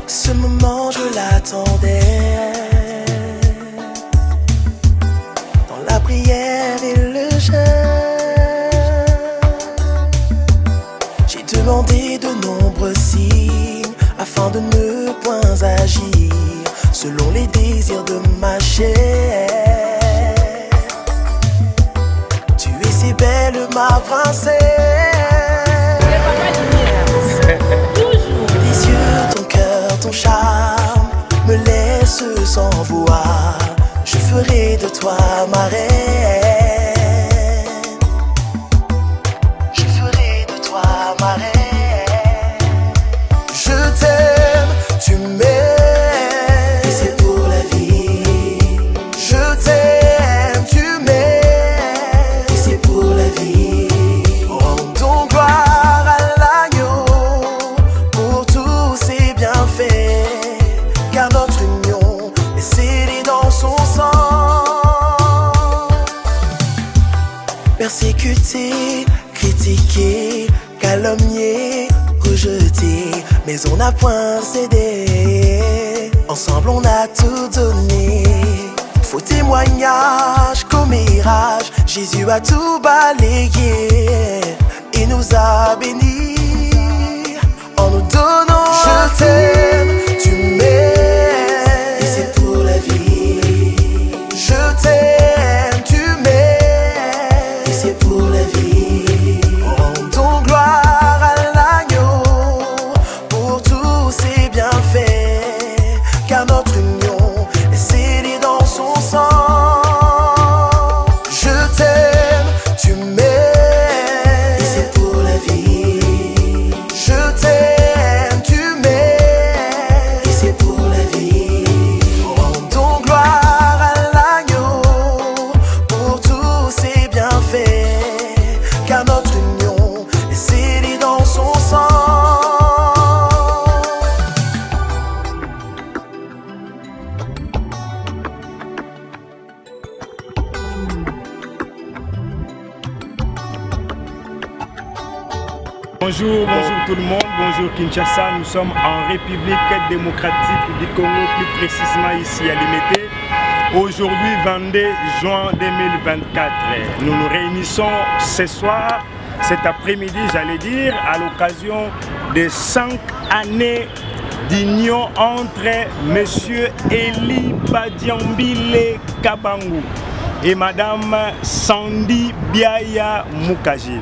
Ce moment je l'attendais, dans la prière et le jeûne. J'ai demandé de nombreux signes afin de ne point agir selon les désirs de ma chair. Tu es si belle, ma princesse. Tes yeux, ton cœur, ton charme me laissent sans voix. Je ferai de toi ma reine. Je ferai de toi ma reine. Je t'aime, tu m'aimes. Et c'est pour la vie. Je t'aime, tu m'aimes. Et c'est pour la vie. Rendons gloire à l'agneau pour tous ses bienfaits, car notre union est scellée dans son sang. Persécuté, critiqué, calomnié, rejeté, mais on n'a point cédé. Ensemble on a tout donné. Faux témoignage qu'au mirage, Jésus a tout balayé et nous a bénis en nous donnant. Je t'aime, tu m'aimes, et c'est pour la vie. Je t'aime, tu m'aimes, et c'est pour la vie. Rendons gloire à l'agneau pour tous ses bienfaits, car notre union est scellée dans son sang. Je t'aime, tu m'aimes, et c'est pour la vie. Je t'aime, tu m'aimes, et c'est pour la vie. Rendons gloire à l'agneau pour tous ses bienfaits, car notre union est scellée dans son sang. Bonjour tout le monde, bonjour Kinshasa, nous sommes en République démocratique du Congo, plus précisément ici à Limete. Aujourd'hui 22 juin 2024, nous nous réunissons ce soir, cet après-midi j'allais dire, à l'occasion des 5 années d'union entre Monsieur Eli Badiambile Kabangu et Madame Sandy Biaya Mukaji.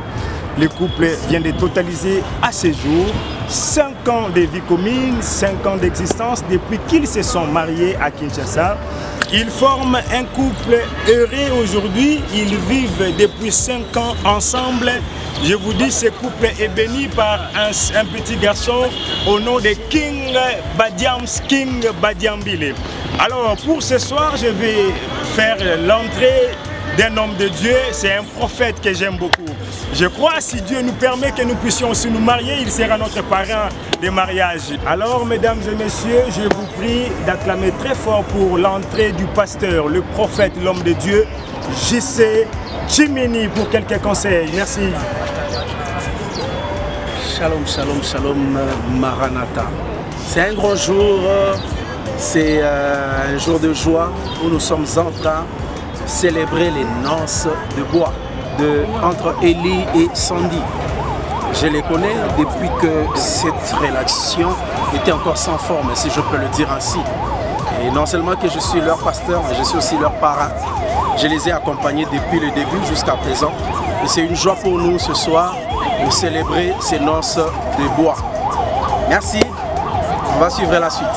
Le couple vient de totaliser à ce jour 5 ans de vie commune, 5 ans d'existence depuis qu'ils se sont mariés à Kinshasa. Ils forment un couple heureux aujourd'hui, ils vivent depuis 5 ans ensemble. Je vous dis, ce couple est béni par un petit garçon au nom de King Badiambile. Alors pour ce soir, je vais faire l'entrée d'un homme de Dieu, c'est un prophète que j'aime beaucoup. Je crois, si Dieu nous permet que nous puissions aussi nous marier, il sera notre parrain de mariage. Alors, mesdames et messieurs, je vous prie d'acclamer très fort pour l'entrée du pasteur, le prophète, l'homme de Dieu, J.C. Chimini, pour quelques conseils. Merci. Shalom, shalom, shalom, Maranatha. C'est un grand jour, c'est un jour de joie où nous sommes en train de célébrer les noces de bois entre Eli et Sandy. Je les connais depuis que cette relation était encore sans forme, si je peux le dire ainsi. Et non seulement que je suis leur pasteur, mais je suis aussi leur parrain. Je les ai accompagnés depuis le début jusqu'à présent. Et c'est une joie pour nous ce soir de célébrer ces noces de bois. Merci. On va suivre la suite.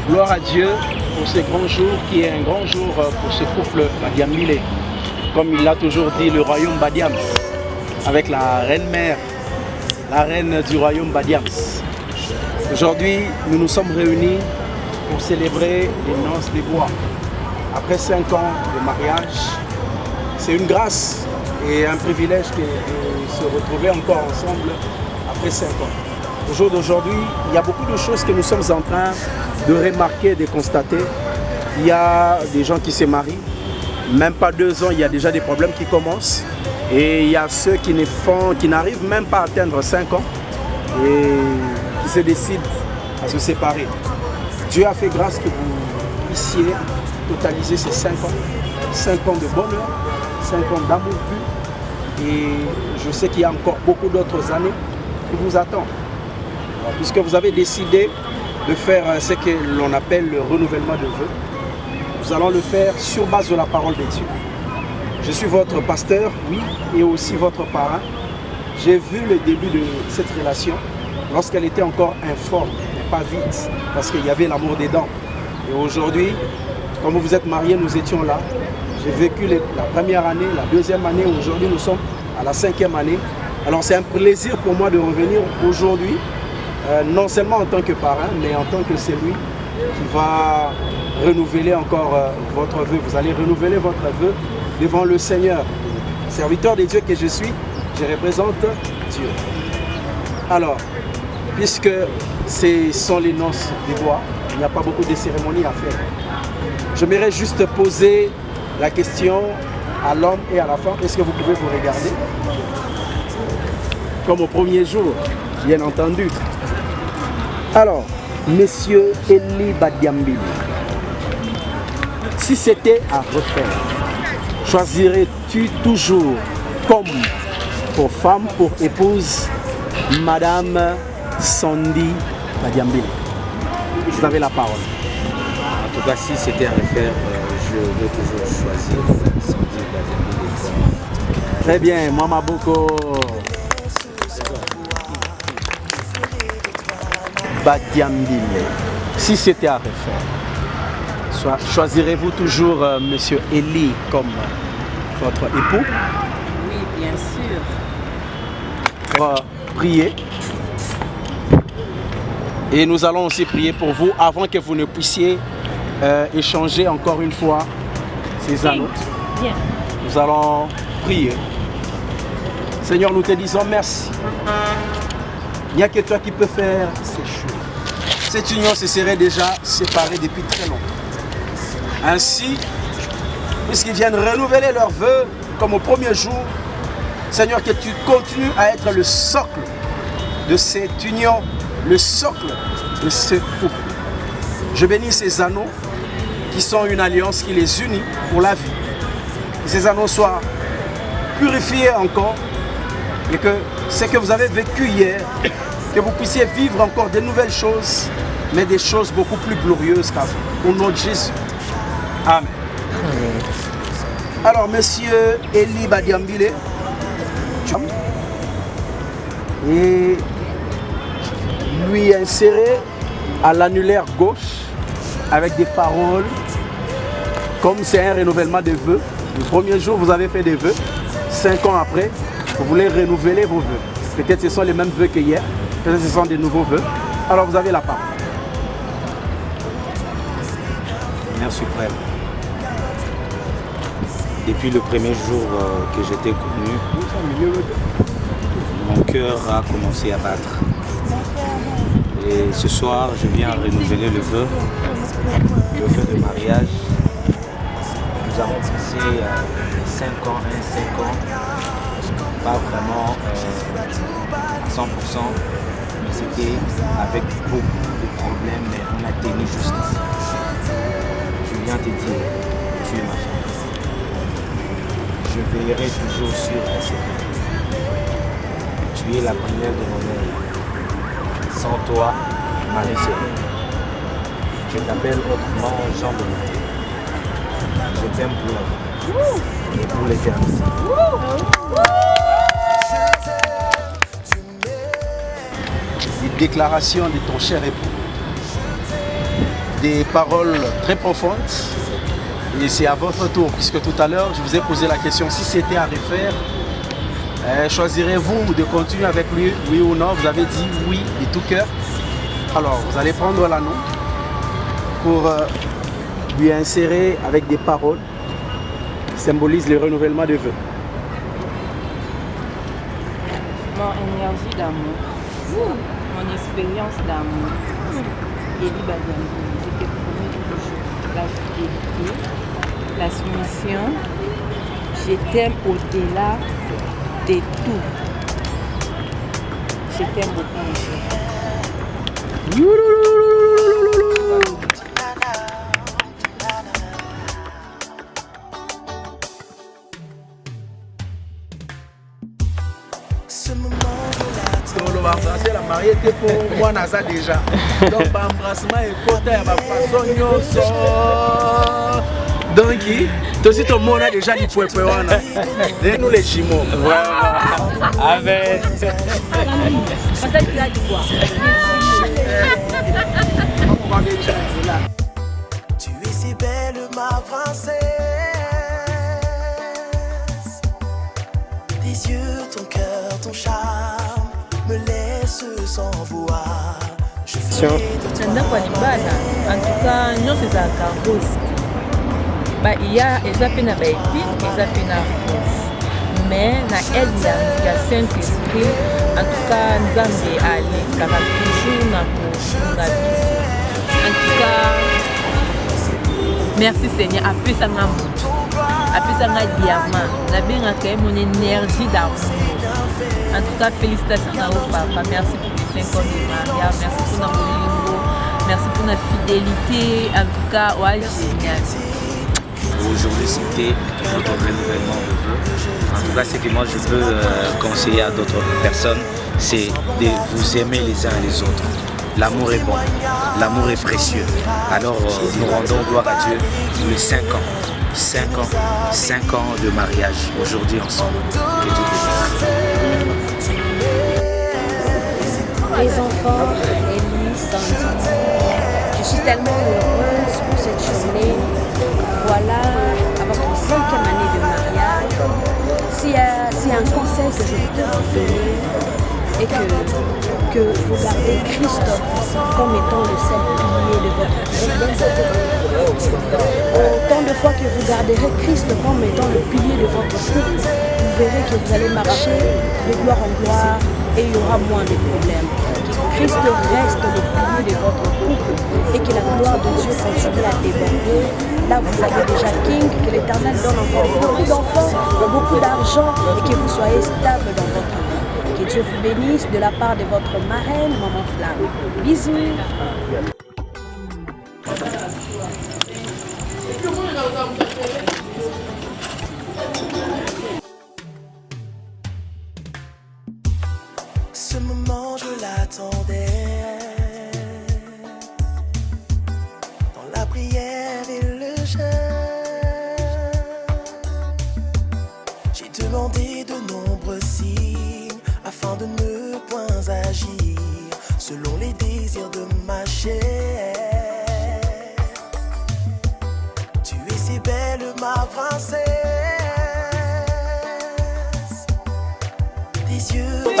Gloire à Dieu pour ce grand jour qui est un grand jour pour ce couple Badiambile. Comme il l'a toujours dit, le royaume Badiams, avec la reine-mère, la reine du royaume Badiams. Aujourd'hui, nous nous sommes réunis pour célébrer les noces des bois. Après 5 ans de mariage, c'est une grâce et un privilège de se retrouver encore ensemble après 5 ans. Au jour d'aujourd'hui, il y a beaucoup de choses que nous sommes en train de remarquer, de constater. Il y a des gens qui se marient, même pas 2 ans, il y a déjà des problèmes qui commencent. Et il y a ceux qui n'arrivent même pas à atteindre 5 ans et qui se décident à se séparer. Dieu a fait grâce que vous puissiez totaliser ces 5 ans. 5 ans de bonheur, 5 ans d'amour pur. Et je sais qu'il y a encore beaucoup d'autres années qui vous attendent. Puisque vous avez décidé de faire ce que l'on appelle le renouvellement de vœux, nous allons le faire sur base de la parole de Dieu. Je suis votre pasteur, oui, et aussi votre parrain. J'ai vu le début de cette relation lorsqu'elle était encore informe, mais pas vite, parce qu'il y avait l'amour dedans. Et aujourd'hui, comme vous êtes mariés, nous étions là. J'ai vécu la première année, la deuxième année, aujourd'hui nous sommes à la 5e année. Alors c'est un plaisir pour moi de revenir aujourd'hui, non seulement en tant que parrain, mais en tant que celui qui va renouveler encore votre vœu. Vous allez renouveler votre vœu devant le Seigneur. Serviteur de Dieu que je suis, je représente Dieu. Alors, puisque ce sont les noces des bois, il n'y a pas beaucoup de cérémonies à faire. J'aimerais juste poser la question à l'homme et à la femme. Est-ce que vous pouvez vous regarder? Comme au premier jour, bien entendu. Alors, Monsieur Eli Badiambili, si c'était à refaire, choisirais-tu toujours comme pour femme, pour épouse, Madame Sandy Badiambili? Vous avez la parole. En tout cas, si c'était à refaire, je veux toujours choisir Sandy Badiambili comme... Très bien, Mama Boko. Badiambili, si c'était à refaire, choisirez-vous toujours Monsieur Eli comme votre époux? Oui, bien sûr. Pour prier. Et nous allons aussi prier pour vous avant que vous ne puissiez échanger encore une fois ces anneaux. Bien. Nous allons prier. Seigneur, nous te disons merci. Il n'y a que toi qui peux faire ces choses. Cette union se serait déjà séparée depuis très longtemps. Ainsi, puisqu'ils viennent renouveler leurs vœux comme au premier jour, Seigneur, que tu continues à être le socle de cette union, le socle de ce couple. Je bénis ces anneaux qui sont une alliance qui les unit pour la vie. Que ces anneaux soient purifiés encore et que ce que vous avez vécu hier, que vous puissiez vivre encore de nouvelles choses, mais des choses beaucoup plus glorieuses qu'avant. Au nom de Jésus. Amen. Alors, Monsieur Eli Badiambili, et lui insérer à l'annulaire gauche avec des paroles, comme c'est un renouvellement de vœux. Le premier jour, vous avez fait des vœux. 5 ans après, vous voulez renouveler vos vœux. Peut-être ce sont les mêmes vœux qu'hier. Peut-être ce sont des nouveaux vœux. Alors, vous avez la parole. Mère suprême, depuis le premier jour que j'étais connu, mon cœur a commencé à battre. Et ce soir, je viens renouveler le vœu de mariage. Nous avons passé 5 ans, pas vraiment à 100%, mais c'était avec beaucoup de problèmes, mais on a tenu jusqu'ici. Je viens te dire, tu es ma femme. Je veillerai toujours sur ta sécurité. Tu es la première de mon œuvre. Sans toi, Marie serait. Je t'appelle autrement Jean de Monté. Je t'aime pour la vie et pour l'éternité. Une déclaration de ton cher époux. Des paroles très profondes. Et c'est à votre tour, puisque tout à l'heure, je vous ai posé la question, si c'était à refaire, choisirez-vous de continuer avec lui, oui ou non? Vous avez dit oui de tout cœur. Alors, vous allez prendre l'anneau pour lui insérer avec des paroles qui symbolisent le renouvellement de vœux. Mon énergie d'amour, mon expérience d'amour, Eli Badiambili, je te promets toujours la fidélité, la soumission, Je t'aime au-delà de tout. Je t'aime beaucoup, mon chéri. Ce moment de Donc, l'embrasser la mariée était pour moi, Naza déjà. Donc, l'embrassement est côté à ma façon. Donc, toi aussi, ton monde a déjà dit pour nous les jumeaux. Voilà. Avec. Tu es si belle, ma princesse. Tes yeux, ton cœur, ton charme me laissent sans voix. Je ferai de toi ndako ya libala en tout cas nyonso ezalaka rose eza mpe na baepi eza mpe na rose mais na aide ya Saint-Esprit en tout cas nzambe alekaka toujours na kosunga biso en tout cas merci Seigneur apesanga moto apesanga diamant nabengaka ye mon énergie d'amour en tout cas félicitations na yo papa merci pour les 5 ans de mariage merci pour na molingo merci pour la fidélité en tout cas ouais génial. Aujourd'hui c'était notre renouvellement de vœux. En tout cas ce que moi je peux conseiller à d'autres personnes, c'est de vous aimer les uns les autres. L'amour est bon, l'amour est précieux. Alors nous rendons gloire à Dieu pour les 5 ans. 5 ans de mariage aujourd'hui ensemble. Que Dieu bénisse. Les enfants, Élie, Sandy, je suis tellement heureuse pour cette journée. Voilà, à votre 5e année de mariage. S'il y a un conseil que je peux vous donner, et que vous gardez Christ comme étant le seul pilier de votre couple. Autant de fois que vous garderez Christ comme étant le pilier de votre couple, vous verrez que vous allez marcher de gloire en gloire et il y aura moins de problèmes. Que Christ reste le pilier de votre couple et que la gloire de Dieu continue à déborder. Là, vous avez déjà King, que l'Éternel donne encore beaucoup d'enfants, beaucoup d'argent et que vous soyez stable dans votre vie. Que Dieu vous bénisse de la part de votre marraine, Maman Flamme. Bisous. ce moment, je l'attendais. Dans la prière et le jeûne, j'ai demandé de nombreux signes afin de ne point agir selon les désirs de ma chair. Tu es si belle, ma princesse. Tes yeux je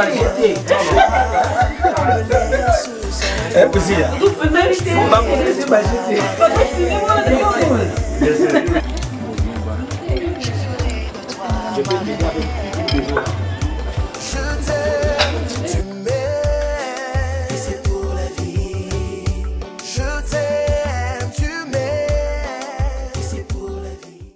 t'aime, tu m'aimes, et c'est